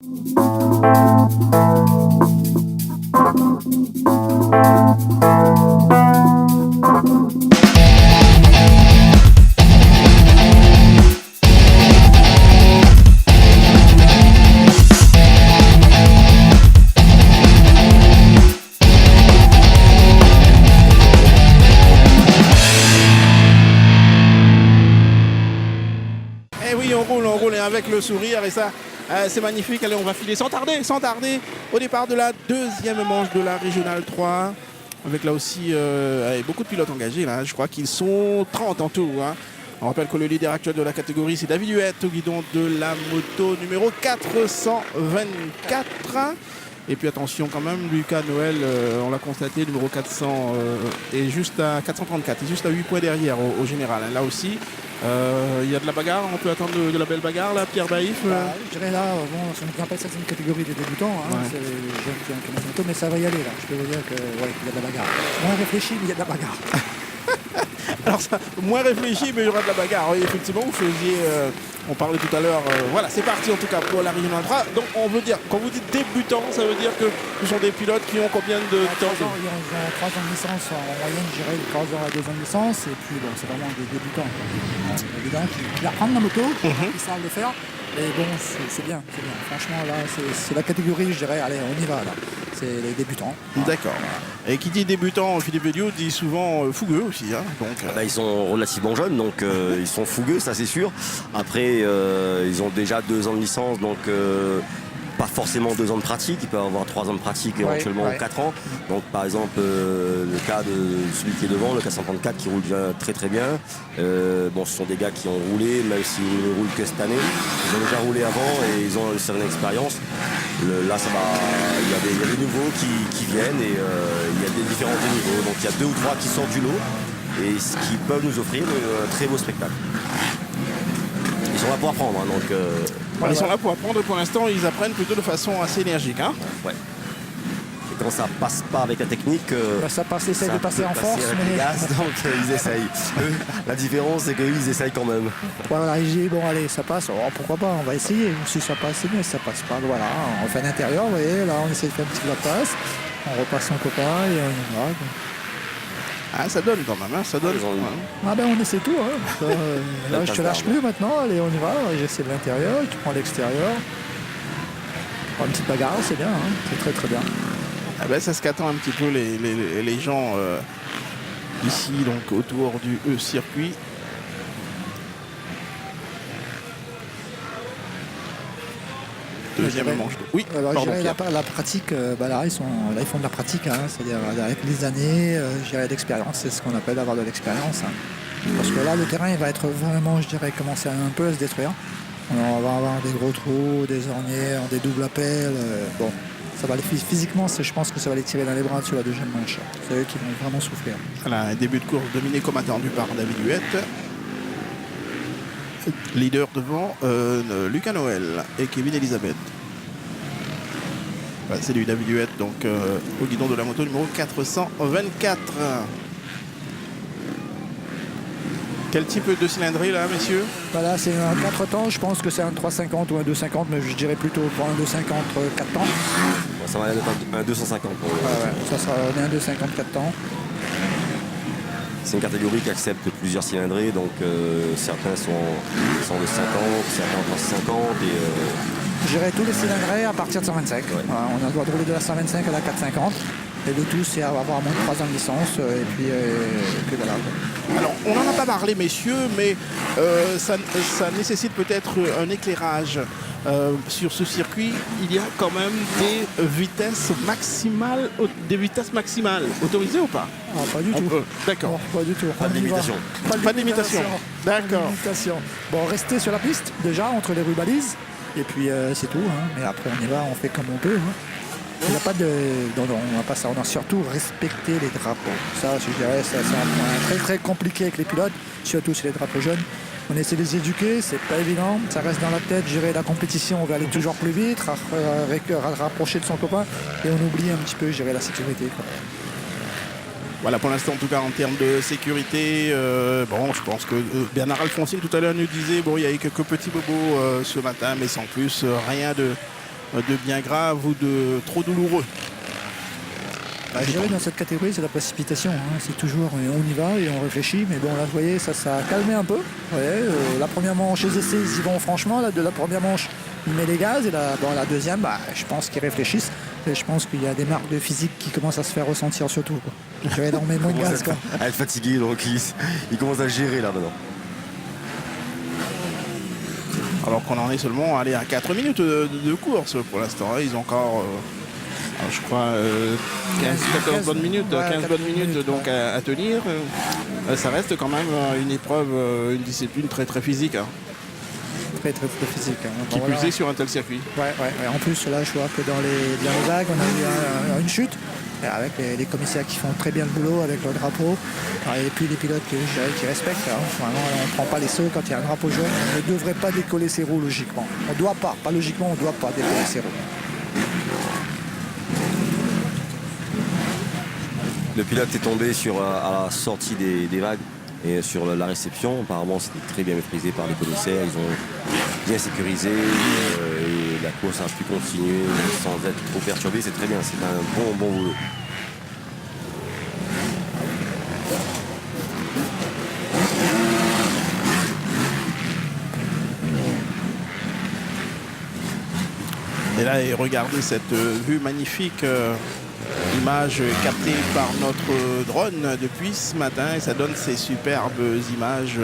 Et oui, on roule avec le sourire et ça, c'est magnifique. Allez, on va filer sans tarder au départ de la deuxième manche de la Régionale 3. Avec là aussi beaucoup de pilotes engagés. Là. Je crois qu'ils sont 30 en tout. Hein. On rappelle que le leader actuel de la catégorie, c'est David Huette au guidon de la moto numéro 424. Et puis attention quand même, Lucas Noël, on l'a constaté, numéro 400 est juste à 434, est juste à 8 points derrière au général. Là aussi, il y a de la bagarre, on peut attendre de la belle bagarre là, Pierre Baïf. Je dirais là, bon, ça ne appelle ça une catégorie de débutants, hein, Ouais. c'est les jeunes qui ont commencé tôt, mais ça va y aller là. Je peux vous dire que ouais, il y a de la bagarre. Moins réfléchi, mais il y a de la bagarre. Alors ça, moins réfléchi, mais il y aura de la bagarre. Oui, effectivement, vous faisiez, on parlait tout à l'heure, voilà, c'est parti en tout cas pour la Régionale 3. Donc on veut dire, quand vous dites débutants, ça veut dire que ce sont des pilotes qui ont combien de temps Ils ont 3 ans de licence en moyenne, je dirais 3 ans à 2 ans de licence, et puis bon, c'est vraiment des débutants. Des gens qui apprennent la moto, qui savent le faire. Et bon, c'est bien, c'est bien. Franchement, là, c'est la catégorie, je dirais, allez, on y va, là. C'est les débutants. D'accord. Et qui dit débutant, Philippe Béliot dit souvent fougueux aussi. Hein, donc, Ils sont relativement jeunes, donc ils sont fougueux, ça c'est sûr. Après, ils ont déjà 2 ans de licence, donc pas forcément 2 ans de pratique. Ils peuvent avoir 3 ans de pratique, éventuellement 4 ans. Donc par exemple, le cas de celui qui est devant, le K134, qui roule déjà très très bien. Bon, ce sont des gars qui ont roulé, même s'ils ne roulent que cette année. Ils ont déjà roulé avant et ils ont une certaine expérience. Là, ça va. Il y a des nouveaux qui viennent et il y a des différents niveaux. Donc il y a 2 ou 3 qui sortent du lot et ce qui peuvent nous offrir un très beau spectacle. Ils sont là pour apprendre, hein, donc. ils sont là pour apprendre. Pour l'instant, ils apprennent plutôt de façon assez énergique. Hein. Ouais. Et quand ça passe pas avec la technique, Ça passe, essaye de passer en force, avec les gaz, donc ils essayent. Eux, la différence, c'est qu'ils essayent quand même. voilà, il dit, bon, allez, ça passe, oh, pourquoi pas, on va essayer. Si ça passe, c'est bien, si ça passe pas, voilà, on fait l'intérieur, vous voyez, là, on essaie de faire un petit passe, on repasse son copain et on y va. Donc. Ah, ça donne quand même, hein, ça donne. Ils ont- Ah ben on essaie tout, hein. Là, je te lâche plus maintenant, allez, on y va, j'essaie de l'intérieur, tu prends l'extérieur. Oh, une petite bagarre, c'est bien, hein. C'est très très bien. Ah ben, c'est ce qu'attendent un petit peu les gens ici, donc autour du circuit. Deuxième manche. Oui, Alors, je pardon, dirais Pierre. la pratique, là, ils font de la pratique, hein, c'est-à-dire avec les années, je dirais l'expérience, c'est ce qu'on appelle avoir de l'expérience. Hein. Parce que là, le terrain, il va être vraiment, je dirais, commencer un peu à se détruire. On va avoir des gros trous, des ornières, des doubles appels. Bon, ça va physiquement, je pense que ça va les tirer dans les bras sur la deuxième manche. C'est eux qui vont vraiment souffrir. Voilà, un début de course dominé comme attendu par David Huette. Leader devant Lucas Noël et Kevin Elisabeth. Voilà, c'est lui, David Huette, donc au guidon de la moto numéro 424. Quel type de cylindrée là, messieurs? Voilà, c'est un 4 temps, je pense que c'est un 350 ou un 250, mais je dirais plutôt pour un 250 4 temps. Bon, ça va être un 250. Ça sera un 250 4 temps. C'est une catégorie qui accepte plusieurs cylindrées, donc certains sont de 50, certains en 50 et J'irai tous les cylindrés à partir de 125. Ouais. Voilà, on a le droit de rouler de la 125 à la 450. Et le tout, c'est avoir moins de 3 ans de licence. Et puis voilà. Alors, on n'en a pas parlé, messieurs, mais ça nécessite peut-être un éclairage. Sur ce circuit, il y a quand même des vitesses maximales autorisées ou pas? Ah, pas du tout. D'accord. Non, pas du tout. pas de On y va. limitation. Pas de limitation. D'accord. Pas de limitation. Bon, restez sur la piste, déjà, entre les rues balises. Et puis, c'est tout. Hein. Mais après, on y va, on fait comme on peut. Hein. Il n'y a pas de... Non, on n'a pas ça. On a surtout respecté les drapeaux. Ça, je dirais, c'est un point très, très compliqué avec les pilotes, surtout sur les drapeaux jeunes. On essaie de les éduquer, c'est pas évident. Ça reste dans la tête, gérer la compétition, on va aller toujours plus vite, rapprocher de son copain. Et on oublie un petit peu gérer la sécurité. Quoi. Voilà, pour l'instant, en tout cas, en termes de sécurité, bon, je pense que Bernard Alphonsine, tout à l'heure, nous disait, bon, il y a eu quelques petits bobos ce matin, mais sans plus, rien de bien grave ou de trop douloureux. Je dirais dans cette catégorie, c'est la précipitation. Hein. C'est toujours on y va et on réfléchit. Mais bon, là, vous voyez, ça a calmé un peu. La première manche, les essais, ils y vont franchement. La première manche, il met les gaz. Et la deuxième, je pense qu'ils réfléchissent. Et je pense qu'il y a des marques de physique qui commencent à se faire ressentir surtout. Il y a énormément de gaz. À être fatigué, donc il commence à gérer là maintenant. Alors qu'on en est seulement à 4 minutes de course pour l'instant. Ils ont encore... je crois 14 bonnes minutes, 15 bonnes minutes donc à tenir. Ça reste quand même une épreuve, une discipline très très physique. Hein. Très physique. Hein. Qui plus est sur un tel circuit. Ouais. En plus, là, je vois que dans les vagues, on a eu une chute. Et avec les commissaires qui font très bien le boulot avec le drapeau. Et puis les pilotes qui respectent. Hein. Vraiment, on ne prend pas les sauts quand il y a un drapeau jaune. On ne devrait pas décoller ses roues logiquement. On ne doit pas logiquement, on ne doit pas décoller ses roues. Le pilote est tombé à la sortie des vagues et sur la réception. Apparemment, c'était très bien maîtrisé par les commissaires. Ils ont bien sécurisé et la course a pu continuer sans être trop perturbée. C'est très bien, c'est un bon boulot. Et là, regardez cette vue magnifique. Image captée par notre drone depuis ce matin et ça donne ces superbes images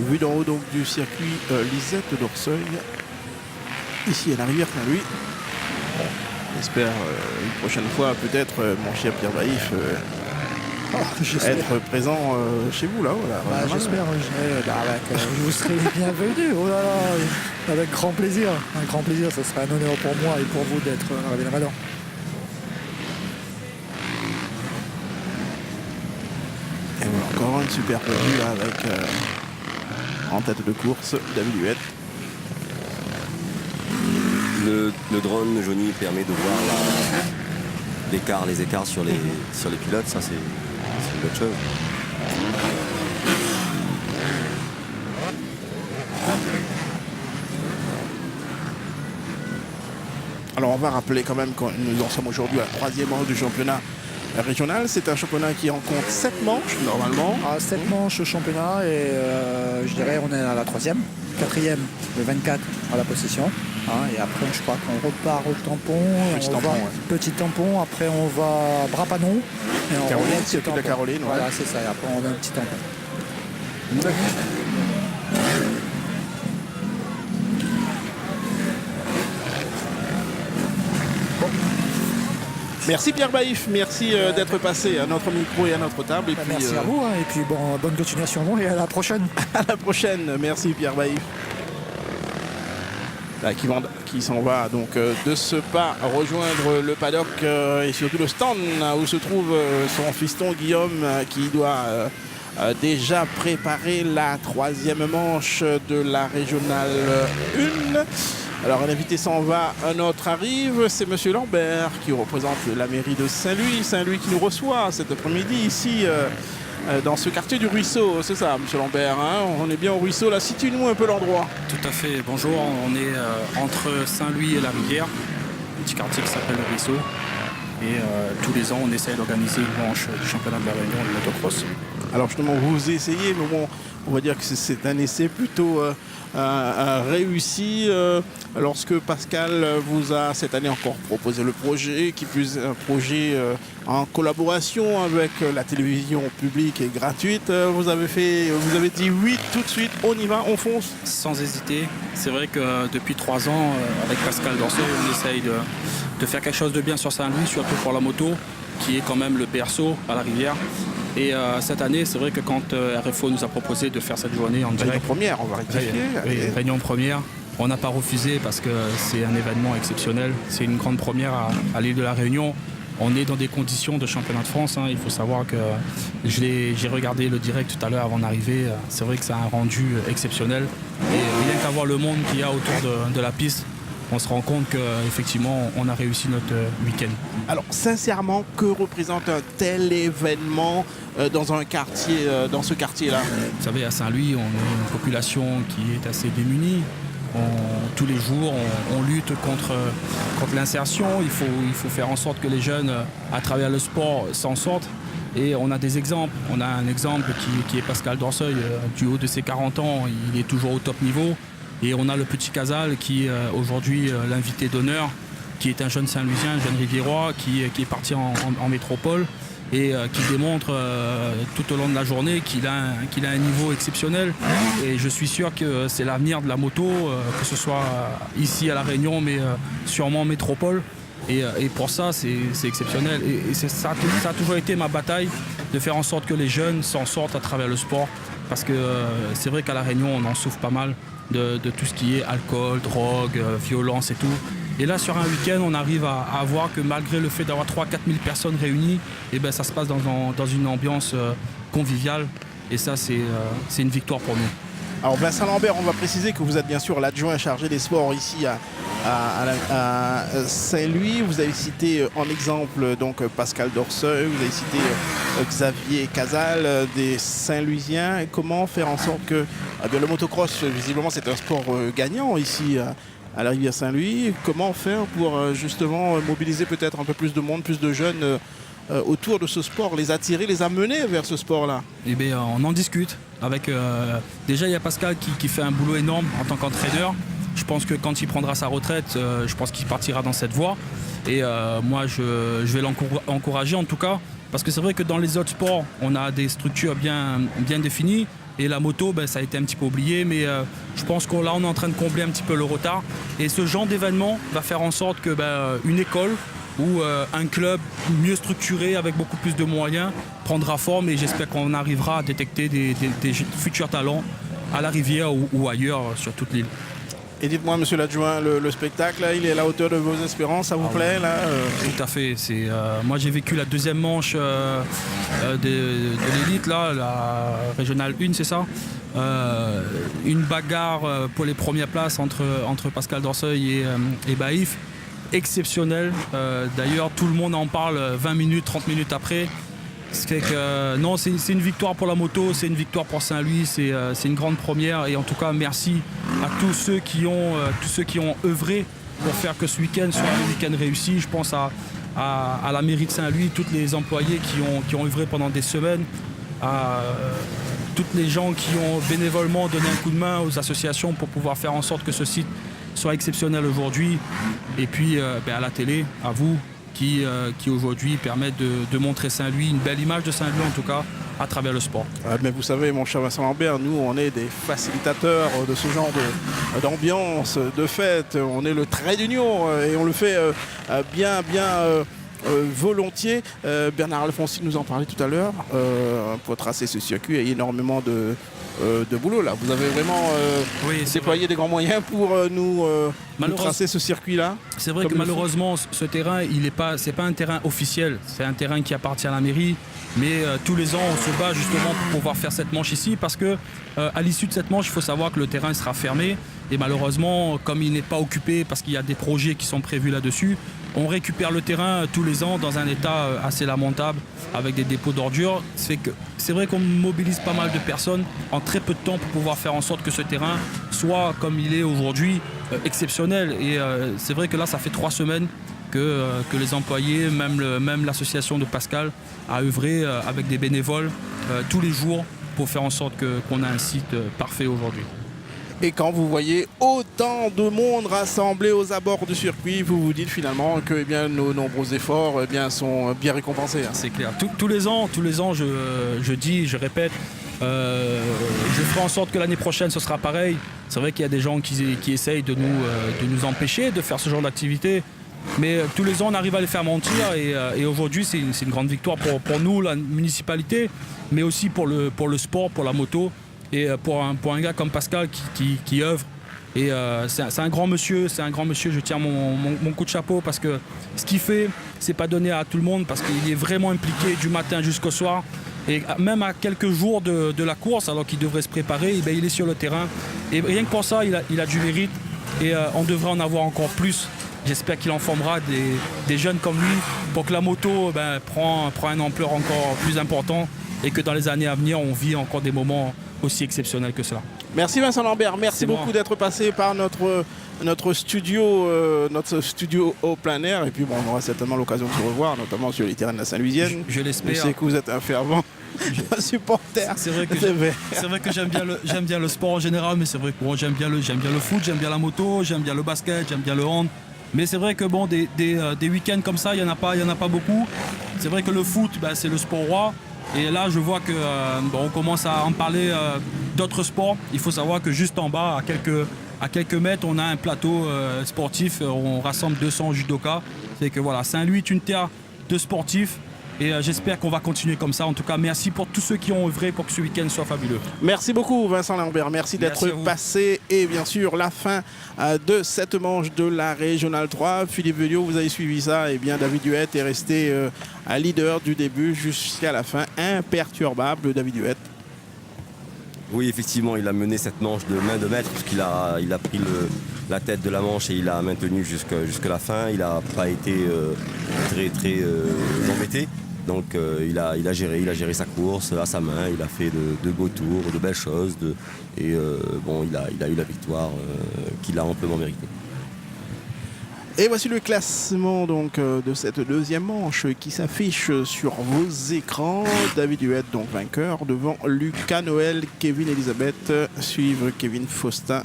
vues d'en haut donc du circuit Lisette d'Orseuil ici à la rivière Saint-Louis. J'espère une prochaine fois peut-être mon cher Pierre Baïf être présent chez vous là. Voilà. J'espère, je vous serai bienvenu. Oh là là, avec grand plaisir. Un grand plaisir, ce serait un honneur pour moi et pour vous d'être à la Valence. Et voilà, encore une superbe vue là, avec en tête de course David Huette. Le drone jauni permet de voir les écarts sur les pilotes, ça c'est une bonne chose. Alors on va rappeler quand même que nous en sommes aujourd'hui à la 3e manche du championnat régional. C'est un championnat qui en compte 7 manches normalement. 7 manches au championnat et je dirais on est à la 3e. 4e, le 24 à la possession. Et après je crois qu'on repart au tampon. Petit tampon, après on va à Brapanon. Et on Caroline, c'est de la Caroline. Voilà, c'est ça. Et après on a un petit tampon. Merci Pierre Baïf, merci d'être passé à notre micro et à notre table. Et puis, merci à vous et puis bonne continuation et à la prochaine. À la prochaine, merci Pierre Baïf. Là, qui s'en va donc de ce pas rejoindre le paddock et surtout le stand où se trouve son fiston Guillaume qui doit déjà préparer la 3e manche de la régionale 1. Alors un invité s'en va, un autre arrive, c'est Monsieur Lambert qui représente la mairie de Saint-Louis. Saint-Louis qui nous reçoit cet après-midi ici dans ce quartier du Ruisseau. C'est ça Monsieur Lambert, hein, on est bien au Ruisseau, là, situe-nous un peu l'endroit. Tout à fait, bonjour, on est entre Saint-Louis et la rivière, un petit quartier qui s'appelle le Ruisseau. Et tous les ans on essaye d'organiser une manche du championnat de la Réunion de motocross. Alors justement vous essayez, mais bon, on va dire que c'est un essai plutôt réussi lorsque Pascal vous a cette année encore proposé le projet, qui plus un projet en collaboration avec la télévision publique et gratuite. Vous avez dit oui tout de suite, on y va, on fonce. Sans hésiter, c'est vrai que depuis 3 ans avec Pascal Dorsey, on essaye de faire quelque chose de bien sur Saint-Louis, surtout pour la moto, qui est quand même le berceau à la rivière. Et cette année, c'est vrai que quand RFO nous a proposé de faire cette journée en direct... Réunion première, on va rectifier. Réunion première, on n'a pas refusé parce que c'est un événement exceptionnel. C'est une grande première à l'île de la Réunion. On est dans des conditions de championnat de France. Il faut savoir que j'ai regardé le direct tout à l'heure avant d'arriver. C'est vrai que c'est un rendu exceptionnel. Et rien qu'à voir le monde qu'il y a autour de la piste, on se rend compte qu'effectivement, on a réussi notre week-end. Alors, sincèrement, que représente un tel événement dans ce quartier-là ? Vous savez, à Saint-Louis, on a une population qui est assez démunie. Tous les jours, on lutte contre l'insertion. Il faut faire en sorte que les jeunes, à travers le sport, s'en sortent. Et on a des exemples. On a un exemple qui est Pascal Dorseuil. Du haut de ses 40 ans, il est toujours au top niveau. Et on a le petit Casal qui est aujourd'hui l'invité d'honneur, qui est un jeune Saint-Louisien, un jeune Riviérois, qui est parti en métropole et qui démontre tout au long de la journée qu'il a un niveau exceptionnel. Et je suis sûr que c'est l'avenir de la moto, que ce soit ici à La Réunion, mais sûrement en métropole. Et pour ça, c'est exceptionnel. Et ça a toujours été ma bataille de faire en sorte que les jeunes s'en sortent à travers le sport. Parce que c'est vrai qu'à La Réunion, on en souffre pas mal de tout ce qui est alcool, drogue, violence et tout. Et là, sur un week-end, on arrive à voir que malgré le fait d'avoir 3 000 à 4 000 personnes réunies, et ben, ça se passe dans une ambiance conviviale. Et ça, c'est une victoire pour nous. Alors Vincent Lambert, on va préciser que vous êtes bien sûr l'adjoint chargé des sports ici à Saint-Louis. Vous avez cité en exemple donc Pascal Dorseuil, vous avez cité Xavier Casal, des Saint-Louisiens. Comment faire en sorte que le motocross, visiblement c'est un sport gagnant ici à la rivière Saint-Louis. Comment faire pour justement mobiliser peut-être un peu plus de monde, plus de jeunes autour de ce sport, les attirer, les amener vers ce sport-là? Eh bien, on en discute. Déjà, il y a Pascal qui fait un boulot énorme en tant qu'entraîneur. Je pense que quand il prendra sa retraite, je pense qu'il partira dans cette voie. Et moi, je vais l'encourager en tout cas. Parce que c'est vrai que dans les autres sports, on a des structures bien définies. Et la moto, ça a été un petit peu oublié. Mais je pense qu'on est en train de combler un petit peu le retard. Et ce genre d'événement va faire en sorte que une école ou un club mieux structuré avec beaucoup plus de moyens prendra forme, et j'espère qu'on arrivera à détecter des futurs talents à la rivière ou ailleurs sur toute l'île. Et dites-moi, monsieur l'adjoint, le spectacle, là, il est à la hauteur de vos espérances, ça vous plaît là Tout à fait. Moi, j'ai vécu la deuxième manche de l'élite, là, la régionale 1, c'est ça. Une bagarre pour les premières places entre Pascal Dorseuil et Baïf. Exceptionnel. D'ailleurs, tout le monde en parle 20 minutes, 30 minutes après. C'est une victoire pour la moto, c'est une victoire pour Saint-Louis, c'est une grande première. Et en tout cas, merci à tous ceux qui ont œuvré pour faire que ce week-end soit un week-end réussi. Je pense à la mairie de Saint-Louis, tous les employés qui ont œuvré pendant des semaines, à toutes les gens qui ont bénévolement donné un coup de main aux associations pour pouvoir faire en sorte que ce site soit exceptionnel aujourd'hui. Et puis à la télé, à vous, qui aujourd'hui permettent de montrer Saint-Louis, une belle image de Saint-Louis en tout cas, à travers le sport. Mais vous savez, mon cher Vincent Lambert, nous on est des facilitateurs de ce genre d'ambiance, de fête. On est le trait d'union et on le fait bien volontiers. Bernard Alfonsi nous en parlait tout à l'heure. Pour tracer ce circuit, il y a énormément de boulot là. Vous avez vraiment déployé des grands moyens pour nous tracer ce circuit-là. C'est vrai que malheureusement, ce terrain, c'est pas un terrain officiel. C'est un terrain qui appartient à la mairie. Mais tous les ans, on se bat justement pour pouvoir faire cette manche ici, parce que à l'issue de cette manche, il faut savoir que le terrain sera fermé. Et malheureusement, comme il n'est pas occupé, parce qu'il y a des projets qui sont prévus là-dessus, on récupère le terrain tous les ans dans un état assez lamentable, avec des dépôts d'ordures. C'est vrai qu'on mobilise pas mal de personnes en très peu de temps pour pouvoir faire en sorte que ce terrain soit, comme il est aujourd'hui, exceptionnel. Et c'est vrai que là, ça fait 3 semaines que les employés, même l'association de Pascal, a œuvré avec des bénévoles tous les jours pour faire en sorte qu'on a un site parfait aujourd'hui. Et quand vous voyez autant de monde rassemblé aux abords du circuit, vous vous dites finalement que nos nombreux efforts sont bien récompensés. C'est clair. Tous les ans, je répète, je ferai en sorte que l'année prochaine ce sera pareil. C'est vrai qu'il y a des gens qui essayent de nous empêcher de faire ce genre d'activité. Mais tous les ans, on arrive à les faire mentir. Et aujourd'hui, c'est une grande victoire pour nous, la municipalité, mais aussi pour le sport, pour la moto. Et pour un gars comme Pascal qui œuvre. Et c'est un grand monsieur, je tiens mon coup de chapeau, parce que ce qu'il fait, c'est pas donné à tout le monde, parce qu'il est vraiment impliqué du matin jusqu'au soir. Et même à quelques jours de la course, alors qu'il devrait se préparer, il est sur le terrain. Et rien que pour ça, il a du mérite. Et on devrait en avoir encore plus. J'espère qu'il en formera des jeunes comme lui, pour que la moto prend une ampleur encore plus importante, et que dans les années à venir, on vit encore des moments aussi exceptionnels que cela. Merci Vincent Lambert, merci C'est beaucoup moi. d'être passé par notre studio au plein air. Et puis bon, on aura certainement l'occasion de se revoir, notamment sur les terrains de la Saint-Louisienne. Je Je l'espère. sais que vous êtes un fervent supporter. C'est vrai que vrai. c'est vrai que j'aime bien le sport en général, mais c'est vrai que bon, j'aime bien le foot, j'aime bien la moto, j'aime bien le basket, j'aime bien le hand. Mais c'est vrai que bon, des week-ends comme ça, il y en a pas beaucoup. C'est vrai que le foot, ben, c'est le sport roi. Et là, je vois que on commence à en parler d'autres sports. Il faut savoir que juste en bas, à quelques mètres, on a un plateau sportif. On rassemble 200 judokas. C'est que voilà, Saint-Louis est une terre de sportifs. Et j'espère qu'on va continuer comme ça. En tout cas, merci pour tous ceux qui ont œuvré pour que ce week-end soit fabuleux. Merci beaucoup Vincent Lambert, merci d'être à vous. passé. Et bien sûr, la fin de cette manche de la Régionale 3. Philippe Velliot, vous avez suivi ça. Et bien David Huette est resté leader du début jusqu'à la fin. Imperturbable, David Huette. Oui, effectivement, il a mené cette manche de main de maître puisqu'il a pris la tête de la manche et il a maintenu jusqu'à la fin. Il n'a pas été très embêté. Donc il a géré sa course à sa main. Il a fait de beaux tours, de belles choses. Il a eu la victoire qu'il a amplement méritée. Et voici le classement donc de cette deuxième manche qui s'affiche sur vos écrans. David Huette donc vainqueur devant Lucas Noël, Kevin Elisabeth, suivre Kevin Faustin,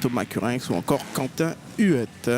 Thomas Curinx ou encore Quentin Huette.